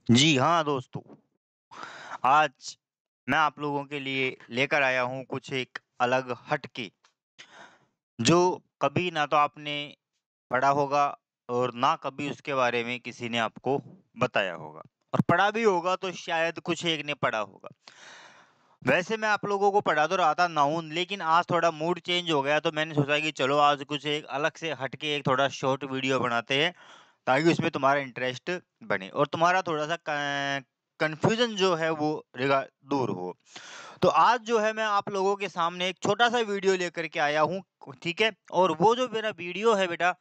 जी हाँ दोस्तों, आज मैं आप लोगों के लिए लेकर आया हूँ कुछ एक अलग हटके, जो कभी ना तो आपने पढ़ा होगा और ना कभी उसके बारे में किसी ने आपको बताया होगा और पढ़ा भी होगा तो शायद कुछ एक ने पढ़ा होगा। वैसे मैं आप लोगों को पढ़ा तो रहा था नाउन, लेकिन आज थोड़ा मूड चेंज हो गया तो मैंने सोचा कि चलो आज कुछ एक अलग से हटके एक थोड़ा शॉर्ट वीडियो बनाते हैं, ताकि उसमें तुम्हारा इंटरेस्ट बने और तुम्हारा थोड़ा-सा क कन्फ्यूज़न जो है वो दूर हो। तो आज जो है मैं आप लोगों के सामने एक छोटा-सा वीडियो लेकर के आया हूँ, ठीक है? और वो जो मेरा वीडियो है बेटा,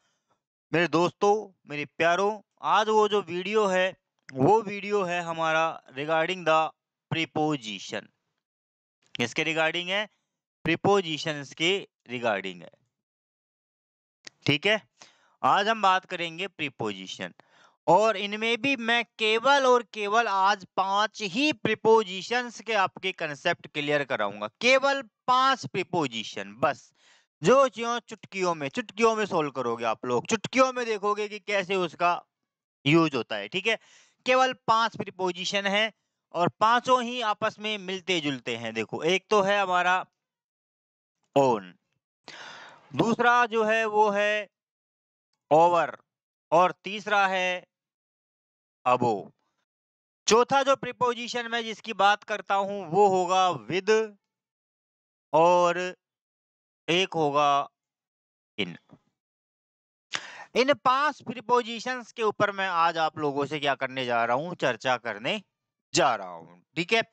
मेरे दोस्तों, मेरे प्यारों, आज वो जो वीडियो है, वो वीडियो है हमारा रिगार्डिंग द प्रीपोज़िशन। किसके रिगार्डिंग है? प्रीपोज़िशंस के रिगार्डिंग है, ठीक है? आज हम बात करेंगे प्रीपोज़िशन और इनमें भी मैं केवल और केवल आज 5 ही प्रीपोज़िशंस के आपके कांसेप्ट क्लियर कराऊँगा। केवल 5 प्रीपोज़िशन बस, जो ज्यों चुटकियों में सोल्व करोगे आप लोग। चुटकियों में देखोगे कि कैसे उसका यूज़ होता है, ठीक है? केवल 5 प्रीपोज़िशन हैं और पाँचों ही आपस में मिलते-जुलते हैं। देखो, एक तो है हमारा ओन, दूसरा जो है वो है ओवर और तीसरा है अबोव। चौथा जो प्रीपोजिशन मैं जिसकी बात करता हूँ वो होगा विद और एक होगा इन। इन 5 प्रीपोजिशंस के ऊपर मैं आज आप लोगों से क्या करने जा रहा हूँ, चर्चा करने जा रहा हूँ, ठीक है?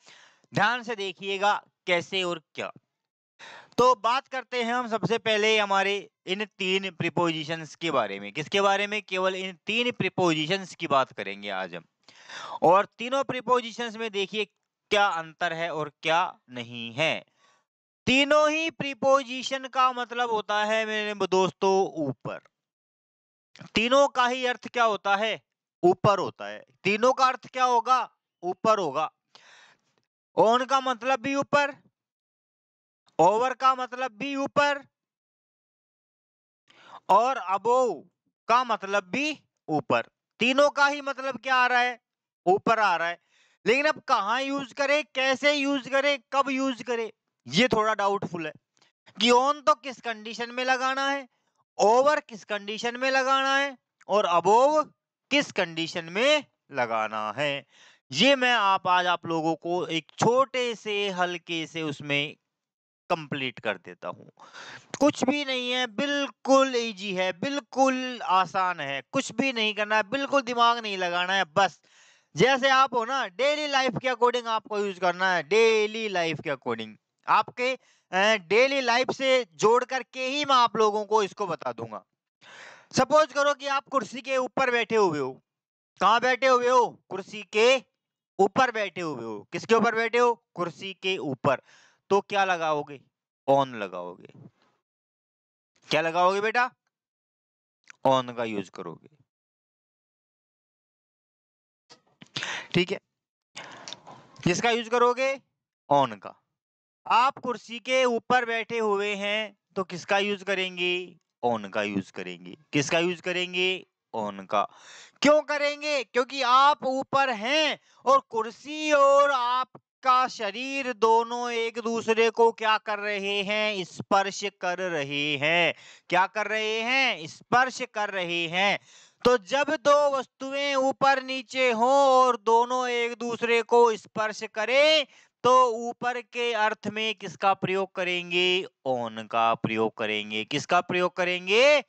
ध्यान से देखिएगा कैसे और क्या। तो बात करते हैं हम सबसे पहले हमारे इन 3 प्रीपोजिशंस के बारे में। किसके बारे में? केवल इन 3 प्रीपोजिशंस की बात करेंगे आज हम। और तीनों प्रीपोजिशंस में देखिए क्या अंतर है और क्या नहीं है। तीनों ही प्रीपोजिशन का मतलब होता है मेरे दोस्तों ऊपर। तीनों का ही अर्थ क्या होता है? ऊपर होता है। तीनों का अर्थ क्या होगा? ऊपर होगा। ऑन का मतलब भी ऊपर, ओवर का मतलब भी ऊपर और अबोव का मतलब भी ऊपर। तीनों का ही मतलब क्या आ रहा है? ऊपर आ रहा है। लेकिन अब कहाँ यूज करें, कैसे यूज करें, कब यूज करें, ये थोड़ा डाउटफुल है कि ऑन तो किस कंडीशन में लगाना है, ओवर किस कंडीशन में लगाना है और अबोव किस कंडीशन में लगाना है। ये मैं आज आप लोगों को एक छोटे से हल्के से उसमें कंप्लीट कर देता हूँ। कुछ भी नहीं है, बिल्कुल ईज़ी है, बिल्कुल आसान है, कुछ भी नहीं करना है, बिल्कुल दिमाग नहीं लगाना है, बस जैसे आप हो ना डेली लाइफ के अकॉर्डिंग आपको यूज़ करना है, डेली लाइफ के अकॉर्डिंग। आपके डेली लाइफ से जोड़ करके ही मैं आप लोगों को इसको बता दूँगा। सपोज़ करो कि आप कुर्सी के ऊपर बैठे हुए हो, कहाँ बैठे हुए हो? कुर्सी के ऊपर बैठे हुए हो। किसके ऊपर बैठे हो? कुर्सी के ऊपर। तो क्या लगाओगे? ऑन लगाओगे। क्या लगाओगे बेटा? ऑन का यूज करोगे, ठीक है? किसका यूज करोगे? ऑन का। आप कुर्सी के ऊपर बैठे हुए हैं तो किसका यूज करेंगे? ऑन का यूज करेंगे। किसका यूज करेंगे? ऑन का। क्यों करेंगे? क्योंकि आप ऊपर हैं और कुर्सी और आपका शरीर दोनों एक दूसरे को क्या कर रहे हैं? स्पर्श कर रहे हैं। क्या कर रहे हैं? स्पर्श कर रहे हैं। तो जब दो वस्तुएं ऊपर नीचे हों और दोनों एक दूसरे को स्पर्श करें तो ऊपर के अर्थ में किसका प्रयोग करेंगे? ऑन का प्रयोग करेंगे। किसका प्रयोग करेंगे?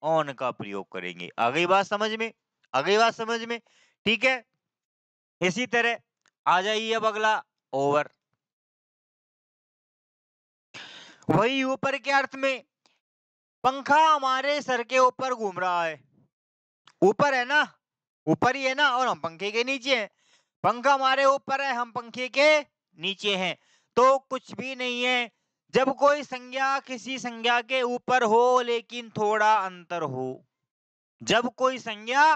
ऑन का प्रयोग करेंगे। आ गई बात समझ में? आ गई बात समझ में? ठीक है? इसी तरह आ जाइए अब अगला ओवर। वही ऊपर के अर्थ में पंखा हमारे सर के ऊपर घूम रहा है। ऊपर है ना? ऊपर ही है ना और हम पंखे के नीचे हैं। पंखा हमारे ऊपर है, हम पंखे के नीचे हैं। तो कुछ भी नहीं है। जब कोई संज्ञा किसी संज्ञा के ऊपर हो लेकिन थोड़ा अंतर हो, जब कोई संज्ञा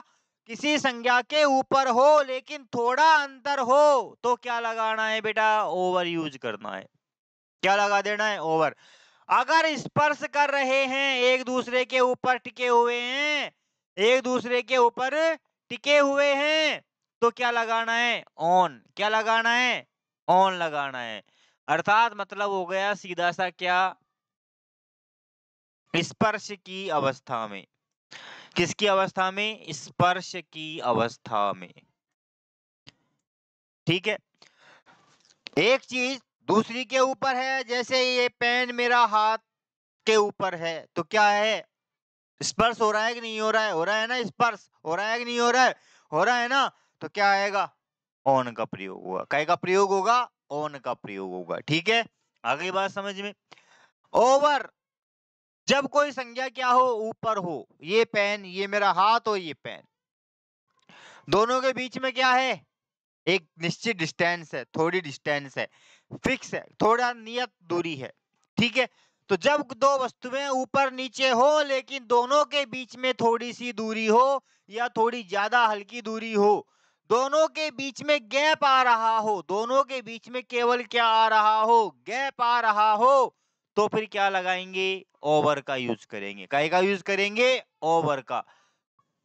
किसी संज्ञा के ऊपर हो लेकिन थोड़ा अंतर हो तो क्या लगाना है बेटा? ओवर यूज करना है। क्या लगा देना है? ओवर। अगर स्पर्श कर रहे हैं, एक दूसरे के ऊपर टिके हुए हैं, एक दूसरे के ऊपर टिके हुए हैं, तो क्या लगाना है? ऑन। क्या लगाना है? ऑन लगाना है। अर्थात मतलब हो गया सीधा सा क्या, स्पर्श की अवस्था में। किसकी अवस्था में? स्पर्श की अवस्था में। ठीक है। एक चीज दूसरी के ऊपर है, जैसे ये पेन मेरा हाथ के ऊपर है तो क्या है? स्पर्श हो रहा है कि नहीं हो रहा है? हो रहा है ना, स्पर्श हो रहा है कि नहीं हो रहा है? हो रहा है ना, तो क्या आएगा? ऑन का प्रयोग होगा। काय का प्रयोग होगा? ऑन का प्रयोग होगा। ठीक है, आगे बात समझ में। ओवर, जब कोई संज्ञा क्या हो? ऊपर हो। ये पेन, ये मेरा हाथ और ये पेन, दोनों के बीच में क्या है? एक निश्चित डिस्टेंस है, थोड़ी डिस्टेंस है, फिक्स है, थोड़ा नियत दूरी है। ठीक है, तो जब दो वस्तुएं ऊपर नीचे हो लेकिन दोनों के बीच में थोड़ी सी दूरी हो या थोड़ी ज्यादा हल्की दूरी हो, दोनों के बीच में गैप आ रहा हो, दोनों के बीच में केवल क्या आ रहा हो? गैप आ रहा हो, तो फिर क्या लगाएंगे? ओवर का यूज करेंगे। काय का यूज करेंगे? ओवर का।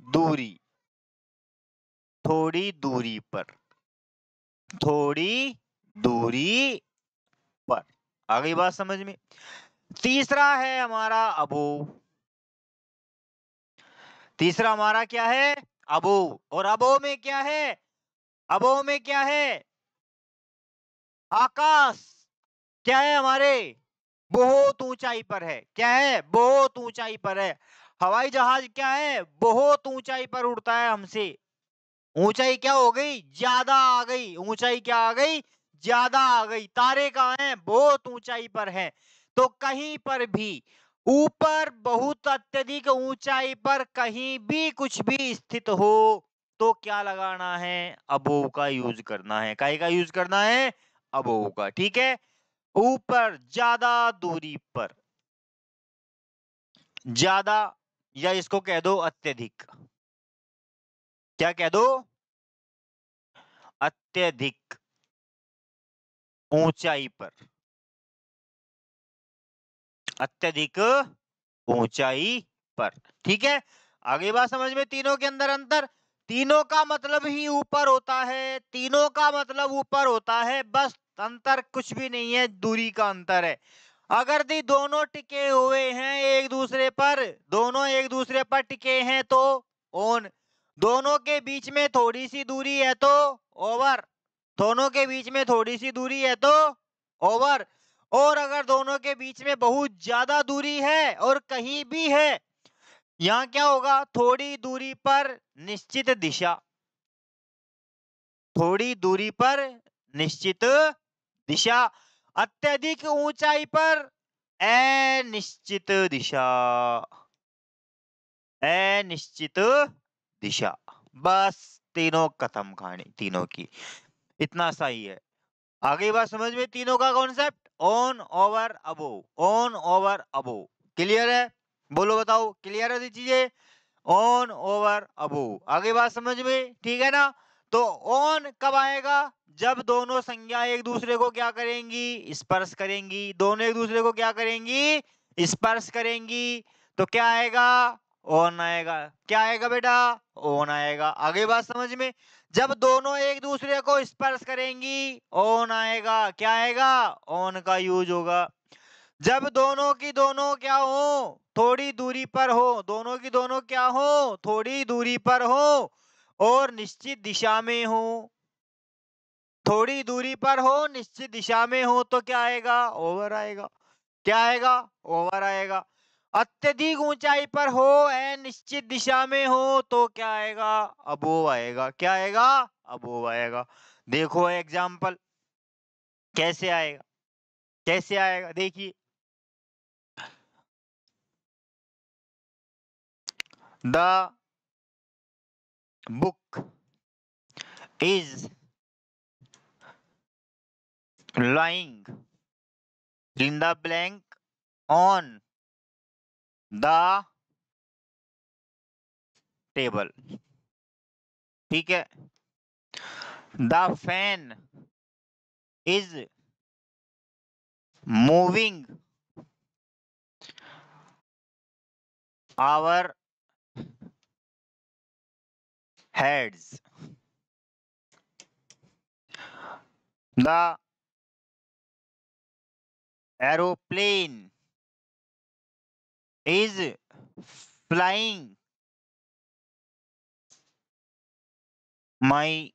दूरी, थोड़ी दूरी पर, थोड़ी दूरी पर। आ गई बात समझ में। तीसरा है हमारा अबोव। तीसरा हमारा क्या है? अबोव। और अबोव में क्या है? अबोव में क्या है? आकाश। क्या है हमारे? बहुत ऊंचाई पर है। क्या है? बहुत ऊंचाई पर है। हवाई जहाज क्या है? बहुत ऊंचाई पर उड़ता है हमसे। ऊंचाई क्या हो गई? ज्यादा आ गई। ऊंचाई क्या आ गई? ज्यादा आ गई। तारे कहाँ हैं? बहुत ऊंचाई पर हैं। तो कहीं पर भी ऊपर, बहुत अत्यधिक ऊंचाई पर कहीं भी कुछ भी स्थित हो तो क्या लगाना है? अबोव का यूज करना है। काय का यूज करना है? अबोव का। ठीक है, ऊपर, ज्यादा दूरी पर, ज्यादा, या इसको कह दो अत्यधिक। क्या कह दो? अत्यधिक ऊंचाई पर, अत्यधिक ऊंचाई पर। ठीक है, आगे बात समझ में। तीनों के अंदर अंतर, तीनों का मतलब ही ऊपर होता है, तीनों का मतलब ऊपर होता है, बस अंतर कुछ भी नहीं है, दूरी का अंतर है। अगर दी दोनों टिके हुए हैं एक दूसरे पर, दोनों एक दूसरे पर टिके हैं तो ऑन, दोनों के बीच में थोड़ी सी दूरी है तो ओवर, दोनों के बीच में थोड़ी सी दूरी है तो ओवर, और अगर दोनों के बीच में बहुत ज्यादा दूरी है और कहीं भी है, यहाँ क्या होगा? थोड़ी दूरी पर निश्चित दिशा, थोड़ी दूरी पर निश्चित दिशा, अत्यधिक ऊंचाई पर अनिश्चित दिशा, अनिश्चित दिशा। बस तीनों खत्म कहानी, तीनों की इतना सा ही है। आगे बात समझ में। तीनों का concept on over above, on over above. Clear है? बोलो बताओ, क्लियर है ये चीजें? On over above. आगे बात समझ में, ठीक है ना? तो ऑन कब आएगा? जब दोनों संज्ञा एक दूसरे को क्या करेंगी? स्पर्श करेंगी। दोनों एक दूसरे को क्या करेंगी? स्पर्श करेंगी। तो क्या आएगा? ऑन आएगा। क्या आएगा बेटा? ऑन आएगा। आगे बात समझ में। जब दोनों एक दूसरे को स्पर्श करेंगी ऑन आएगा। क्या आएगा? ऑन का यूज होगा। जब दोनों की दोनों क्या हो? थोड़ी दूरी पर हो। दोनों की दोनों क्या हो? थोड़ी दूरी पर हो और निश्चित दिशा में हो। थोड़ी दूरी पर हो, निश्चित दिशा में हो तो क्या आएगा? ओवर आएगा। क्या आएगा? ओवर आएगा। अत्यधिक ऊंचाई पर हो, निश्चित दिशा में हो तो क्या आएगा? अबोव आएगा। क्या आएगा? अबोव आएगा। देखो एग्जाम्पल कैसे आएगा, कैसे आएगा देखिए। The book is lying in the blank on the table। ठीक है, the fan is moving our heads. The aeroplane is flying my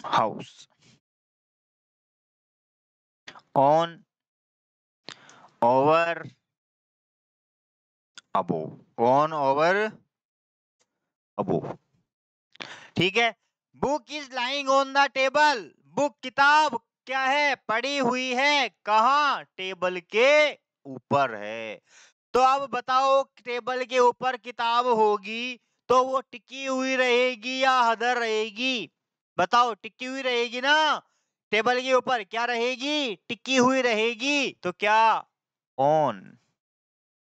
house on over above, on over above। ठीक है। Book is lying on the table, book किताब क्या है, पड़ी हुई है, कहाँ, टेबल के ऊपर है। तो अब बताओ, टेबल के ऊपर किताब होगी तो वो टिकी हुई रहेगी या हदर रहेगी? बताओ, टिकी हुई रहेगी ना, टेबल के ऊपर क्या रहेगी, टिकी हुई रहेगी। तो क्या ऑन,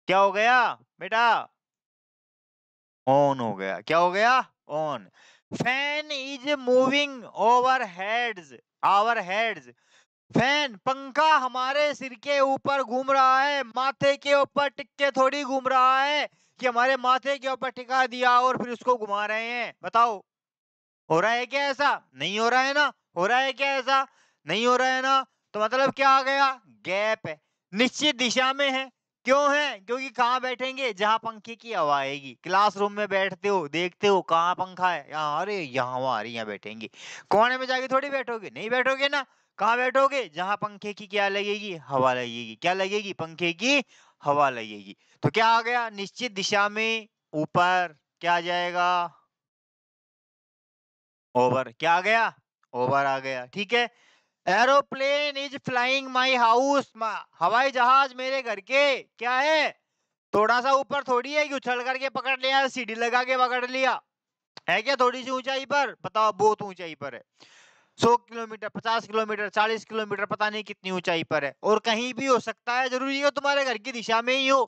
क्या हो गया बेटा, ऑन हो गया। क्या हो गया, on. Fan is moving over heads, our heads. Fan, पंखा हमारे सिर के ऊपर घूम रहा है, माथे के ऊपर टिक के थोड़ी घूम रहा है कि हमारे माथे के ऊपर टिका दिया और फिर उसको घुमा रहे हैं। बताओ, हो रहा है क्या ऐसा? नहीं हो रहा है ना। हो रहा है क्या ऐसा? नहीं हो रहा है ना। तो मतलब क्या आ गया, गैप है, निश्चित दिशा में है। क्यों है? क्योंकि कहाँ बैठेंगे, जहां पंखे की हवा आएगी। क्लासरूम में बैठते हो, देखते हो कहाँ पंखा है, यहाँ, अरे यहाँ हवा आ रही, यहाँ बैठेंगे। कोने में जाके थोड़ी बैठोगे, नहीं बैठोगे ना। कहाँ बैठोगे, जहां पंखे की क्या लगेगी, हवा लगेगी। क्या लगेगी, पंखे की हवा लगेगी। तो क्या आ गया, निश्चित दिशा में ऊपर, क्या आ जाएगा, ओवर। क्या आ गया, ओवर आ गया। ठीक है। Aeroplane is flying my house, हवाई जहाज मेरे घर के क्या है, थोड़ा सा ऊपर थोड़ी है कि उछल करके पकड़ लिया, सीढ़ी लगा के पकड़ लिया है। क्या थोड़ी सी ऊंचाई पर? बताओ, बहुत ऊंचाई पर है। 100 किलोमीटर, 50 किलोमीटर, 40 किलोमीटर, पता नहीं कितनी ऊंचाई पर है। और कहीं भी हो सकता है, जरूरी है तुम्हारे घर की दिशा में ही हो।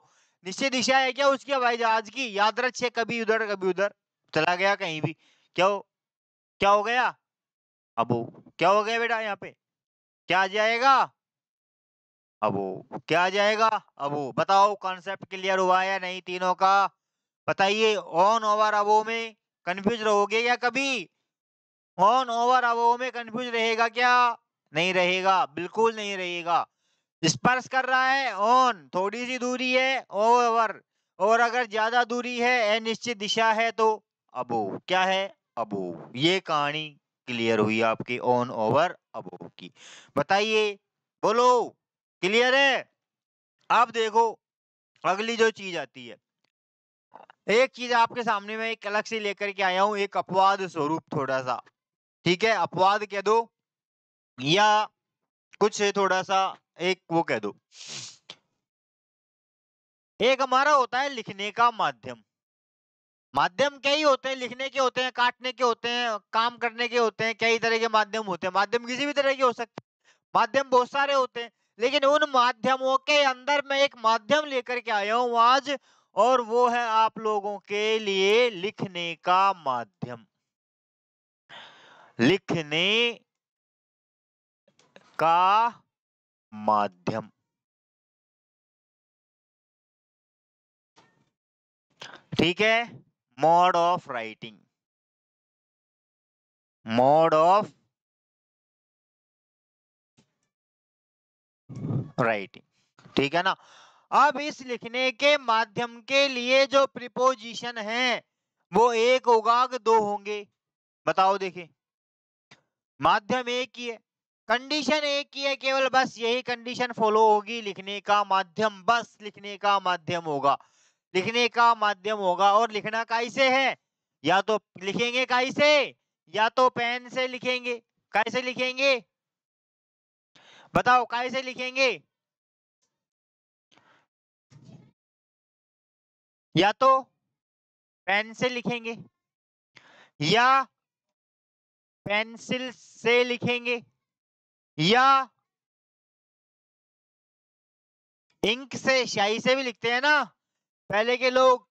निश्चित दिशा है क्या उसकी, हवाई जहाज की, यादृच्छिक, कभी उधर कभी उधर चला गया कहीं भी। क्या हो, क्या हो गया, अब क्या हो गया बेटा, यहाँ पे क्या आ जाएगा, अब क्या आ जाएगा, अब बताओ, कॉन्सेप्ट क्लियर हुआ या नहीं तीनों का? बताइए, ऑन ओवर अबो में कंफ्यूज रहोगे या कभी? ऑन ओवर अबो में कंफ्यूज रहेगा क्या? नहीं रहेगा, बिल्कुल नहीं रहेगा। स्पर्श कर रहा है, ऑन, थोड़ी सी दूरी है, ओवर, और अगर ज्यादा दूरी है, अनिश्चित दिशा है, तो अबो। क्या है, अबो। ये कहानी क्लियर हुई आपकी ऑन ओवर अबो की। बताइए, बोलो, क्लियर है? अब देखो, अगली जो चीज आती है, एक चीज आपके सामने में एक अलग से लेकर के आया हूं, एक अपवाद स्वरूप थोड़ा सा। ठीक है, अपवाद कह दो या कुछ थोड़ा सा, एक वो कह दो। एक हमारा होता है लिखने का माध्यम। माध्यम कई होते हैं, लिखने के होते हैं, काटने के होते हैं, काम करने के होते हैं, कई तरह के माध्यम होते हैं। माध्यम किसी भी तरह के हो सकते हैं, माध्यम बहुत सारे होते हैं। लेकिन उन माध्यमों के अंदर मैं एक माध्यम लेकर के आया हूं आज, और वो है आप लोगों के लिए लिखने का माध्यम। लिखने का माध्यम। ठीक है, mode of writing, mode of writing. ठीक है ना। अब इस लिखने के माध्यम के लिए जो प्रीपोजिशन है, वो एक होगा कि दो होंगे? बताओ, देखें, माध्यम एक ही है, कंडीशन एक ही है, केवल बस यही कंडीशन फॉलो होगी, लिखने का माध्यम, बस लिखने का माध्यम होगा। लिखने का माध्यम होगा, और लिखना कैसे है, या तो लिखेंगे कैसे, या तो पेन से लिखेंगे। कैसे लिखेंगे, बताओ, कैसे लिखेंगे? या तो पेन से लिखेंगे, या पेंसिल से लिखेंगे, या इंक से, स्याही से भी लिखते हैं ना। पहले के लोग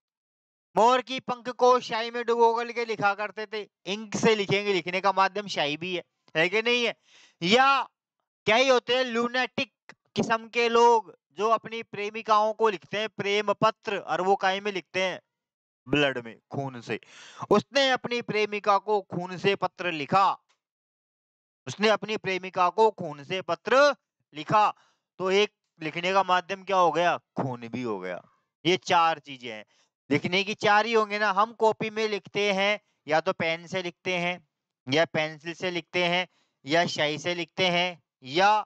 मोर की पंख को स्याही में डुबो करके लिखा करते थे। इंक से लिखेंगे, लिखने का माध्यम स्याही भी है कि नहीं है? या क्या ही होते हैं, लूनेटिक किस्म के लोग, जो अपनी प्रेमिकाओं को लिखते हैं प्रेम पत्र, और वो काहे में लिखते हैं, ब्लड में, खून से। उसने अपनी प्रेमिका को खून से पत्र लिखा, उसने अपनी प्रेमिका को खून से पत्र लिखा। तो एक लिखने का माध्यम क्या हो गया? खून भी हो गया। ये 4 चीजें हैं। लिखने की 4 ही होंगे ना। हम कॉपी में लिखते हैं, या तो पेन से लिखते हैं, या पेंसिल से लिखते हैं, या स्याही से लिखते हैं, या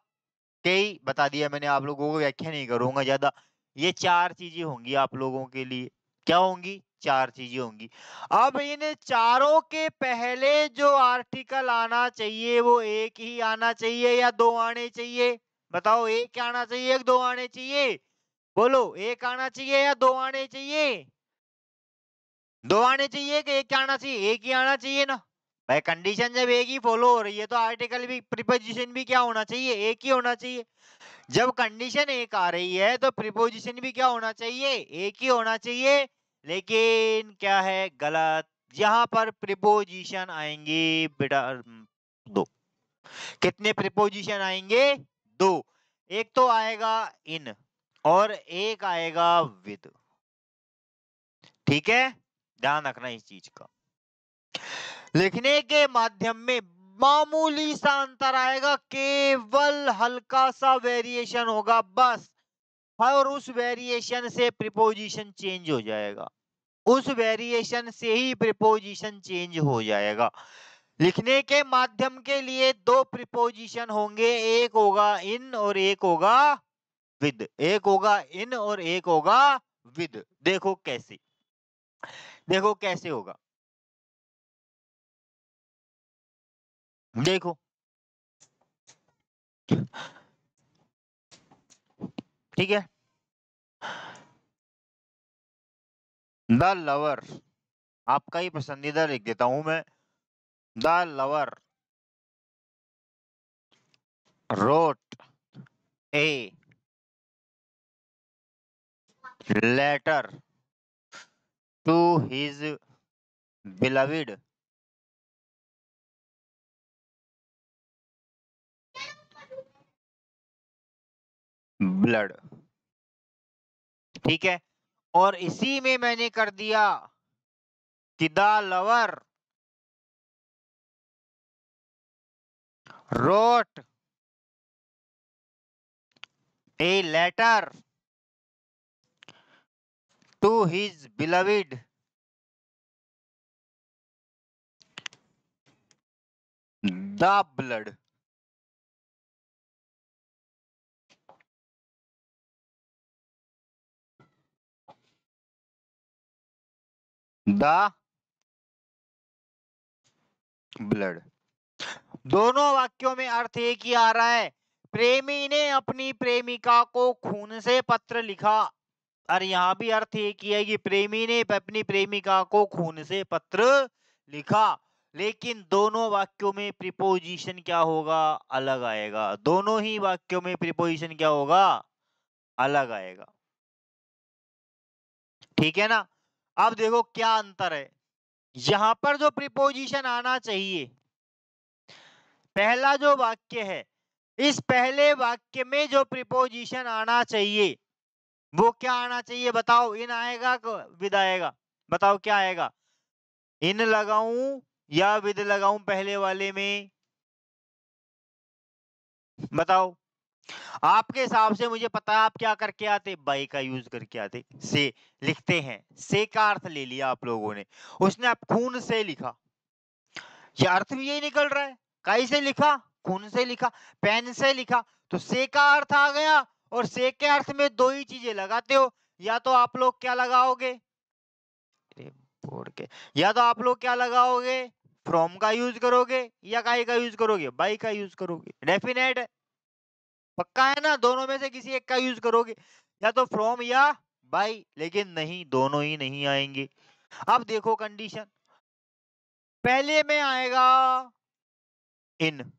कई बता दिया मैंने, आप लोगों को व्याख्या नहीं करूंगा ज्यादा। ये 4 चीजें होंगी आप लोगों के लिए। क्या होंगी? 4 चीजें होंगी। अब इन चारों के पहले जो आर्टिकल आना चाहिए वो एक ही आना चाहिए या 2 आने चाहिए? बताओ, एक आना चाहिए, एक 2 आने चाहिए? बोलो, एक आना चाहिए या 2 आने चाहिए? 2 आने चाहिए कि एक आना चाहिए? एक ही आना चाहिए ना भाई। कंडीशन जब एक ही फॉलो हो रही है तो आर्टिकल भी, प्रीपोजिशन भी क्या होना चाहिए? एक ही होना चाहिए। जब कंडीशन एक आ रही है तो प्रीपोजिशन भी क्या होना चाहिए? एक ही होना चाहिए। लेकिन क्या है? गलत। यहाँ पर प्रीपोजिशन आएंगे बेटा 2। कितने प्रीपोजिशन आएंगे? 2। एक तो आएगा इन, और एक आएगा विद। ठीक है, ध्यान रखना इस चीज का। लिखने के माध्यम में मामूली सा अंतर आएगा, केवल हल्का सा वेरिएशन होगा बस। और उस वेरिएशन से प्रीपोजिशन चेंज हो जाएगा। उस वेरिएशन से ही प्रीपोजिशन चेंज हो जाएगा। लिखने के माध्यम के लिए 2 प्रीपोजिशन होंगे, एक होगा इन और एक होगा विद। एक होगा इन और एक होगा विद। देखो कैसे, देखो कैसे होगा। देखो, ठीक है। द लवर, आपका ही पसंदीदा लिख देता हूं मैं। The lover wrote a letter to his beloved blood। ठीक है, और इसी में मैंने कर दिया कि the lover wrote a letter to his beloved the blood। The blood. दोनों वाक्यों में अर्थ एक ही आ रहा है। प्रेमी ने अपनी प्रेमिका को खून से पत्र लिखा। और यहाँ भी अर्थ एक ही है कि प्रेमी ने अपनी प्रेमिका को खून से पत्र लिखा। लेकिन दोनों वाक्यों में प्रीपोजिशन क्या होगा? अलग आएगा। दोनों ही वाक्यों में प्रीपोजिशन क्या होगा? अलग आएगा। ठीक है ना। अब देखो क्या अंतर है। यहां पर जो प्रीपोजिशन आना चाहिए, पहला जो वाक्य है, इस पहले वाक्य में जो प्रीपोजिशन आना चाहिए वो क्या आना चाहिए? बताओ, इन आएगा विद आएगा? बताओ क्या आएगा? इन लगाऊं या विद लगाऊं पहले वाले में? बताओ। आपके हिसाब से मुझे पता है आप क्या करके आते? बाई का यूज करके आते। से लिखते हैं, से का अर्थ ले लिया आप लोगों ने। उसने आप खून से लिखा, ये अर्थ भी यही निकल रहा है। काई से लिखा? खून से लिखा। पेन से लिखा, तो से का अर्थ आ गया। और से के अर्थ में 2 ही चीजें लगाते हो। या तो आप लोग क्या लगाओगे? बोर्ड के, या तो आप लोग क्या लगाओगे? फ्रॉम का यूज करोगे, या काई का यूज करोगे? बाई का यूज करोगे। डेफिनेट है, पक्का है ना? दोनों में से किसी एक का यूज करोगे, या तो फ्रॉम या बाई। लेकिन नहीं, दोनों ही नहीं आएंगे। अब देखो कंडीशन, पहले में आएगा इन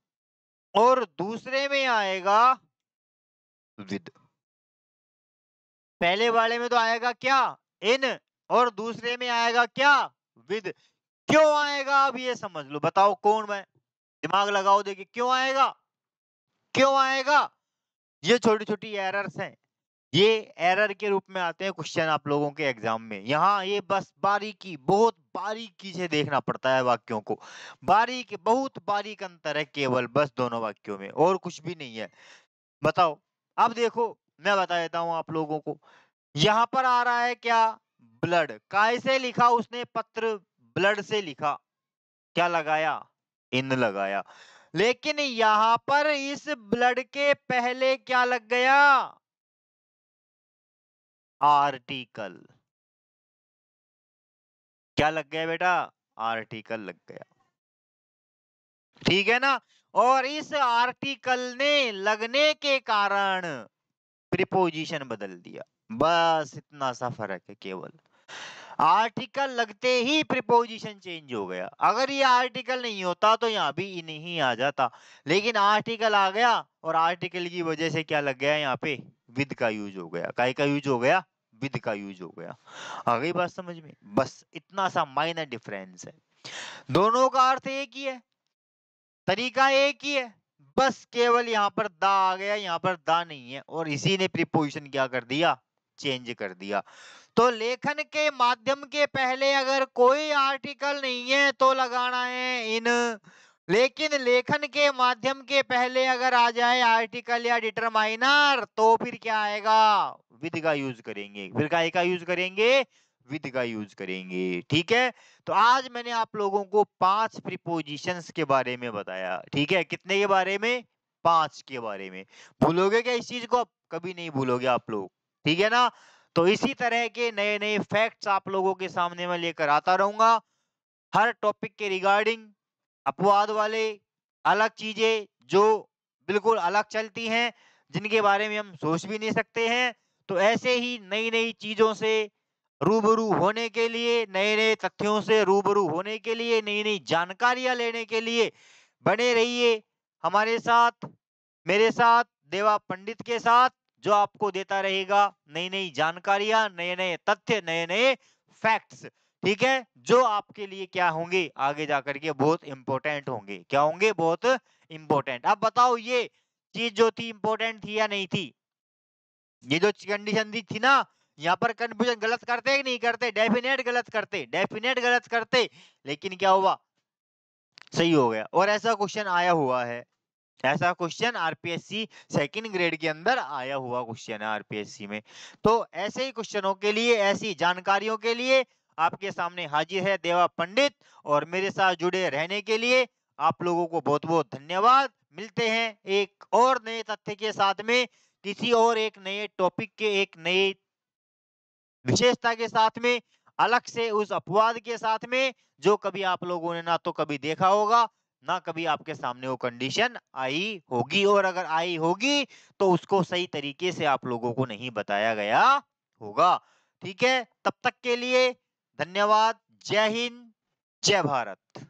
और दूसरे में आएगा विद। पहले वाले में तो आएगा क्या? इन, और दूसरे में आएगा क्या? विद। क्यों आएगा? अब ये समझ लो। बताओ कौन? मैं दिमाग लगाओ, देखिए क्यों आएगा? क्यों आएगा? ये छोटी छोटी एरर्स हैं। ये एरर के रूप में आते हैं क्वेश्चन आप लोगों के एग्जाम में। यहाँ ये बस बहुत बारीकी से देखना पड़ता है वाक्यों को। बहुत बारीक अंतर है केवल बस दोनों वाक्यों में, और कुछ भी नहीं है। बताओ, अब देखो मैं बता देता हूँ आप लोगों को। यहाँ पर आ रहा है क्या, ब्लड। काय से लिखा उसने पत्र, ब्लड से लिखा। क्या लगाया, इन लगाया। लेकिन यहाँ पर इस ब्लड के पहले क्या लग गया, आर्टिकल। क्या लग गया बेटा, आर्टिकल लग गया। ठीक है ना। और इस आर्टिकल ने लगने के कारण प्रीपोजिशन बदल दिया। बस इतना सा फर्क है केवल। आर्टिकल लगते ही प्रीपोजिशन चेंज हो गया। अगर ये आर्टिकल नहीं होता तो यहाँ भी इन ही आ जाता, लेकिन आर्टिकल आ गया और आर्टिकल की वजह से क्या लग गया, यहाँ पे विद का यूज हो गया। काय का यूज हो गया, विद का यूज हो गया। आ गई बात समझ में। बस इतना सा माइनर डिफरेंस है, दोनों का अर्थ एक ही है, तरीका एक ही है। बस केवल यहाँ पर दा आ गया, यहाँ पर दा नहीं है, और इसी ने प्रीपोजिशन क्या कर दिया, चेंज कर दिया। तो लेखन के माध्यम के पहले अगर कोई आर्टिकल नहीं है तो लगाना है इन, लेकिन लेखन के माध्यम के पहले अगर आ जाए आर्टिकल या डिटरमाइनर तो फिर क्या आएगा, विद का यूज करेंगे। फिर काय का यूज करेंगे, विद का यूज करेंगे। ठीक है। तो आज मैंने आप लोगों को 5 प्रीपोजिशंस के बारे में बताया। ठीक है, कितने के बारे में, 5 के बारे में। भूलोगे क्या इस चीज को, कभी नहीं भूलोगे आप लोग। ठीक है ना। तो इसी तरह के नए नए फैक्ट्स आप लोगों के सामने मैं लेकर आता रहूंगा, हर टॉपिक के रिगार्डिंग। अपवाद वाले, अलग चीजें जो बिल्कुल अलग चलती हैं, जिनके बारे में हम सोच भी नहीं सकते हैं। तो ऐसे ही नई नई चीजों से रूबरू होने के लिए, नए नए तथ्यों से रूबरू होने के लिए, नई नई जानकारियां लेने के लिए बने रहिए हमारे साथ, मेरे साथ, देवा पंडित के साथ, जो आपको देता रहेगा नई नई जानकारियां, नए नए तथ्य, नए नए फैक्ट्स। ठीक है, जो आपके लिए क्या होंगे, आगे जाकर के बहुत इंपॉर्टेंट होंगे। क्या होंगे, बहुत इंपॉर्टेंट। अब बताओ ये चीज जो थी इंपॉर्टेंट थी या नहीं थी, ये जो कंडीशन दी थी ना, यहाँ पर कंफ्यूजन गलत करते कि नहीं करते, डेफिनेट गलत करते, डेफिनेट गलत करते, लेकिन क्या हुआ, सही हो गया। और ऐसा क्वेश्चन आया हुआ है, ऐसा क्वेश्चन आरपीएससी सेकंड ग्रेड के अंदर आया हुआ क्वेश्चन है आरपीएससी में। तो ऐसे ही क्वेश्चनों के लिए, ऐसी जानकारियों के लिए आपके सामने हाजिर है देवा पंडित, और मेरे साथ जुड़े रहने के लिए आप लोगों को बहुत बहुत धन्यवाद। मिलते हैं एक और नए तथ्य के साथ में, किसी और एक नए टॉपिक के, एक नए विशेषता के साथ में, अलग से उस अपवाद के साथ में, जो कभी आप लोगों ने ना तो कभी देखा होगा, ना कभी आपके सामने वो कंडीशन आई होगी, और अगर आई होगी तो उसको सही तरीके से आप लोगों को नहीं बताया गया होगा। ठीक है, तब तक के लिए धन्यवाद। जय हिंद, जय भारत।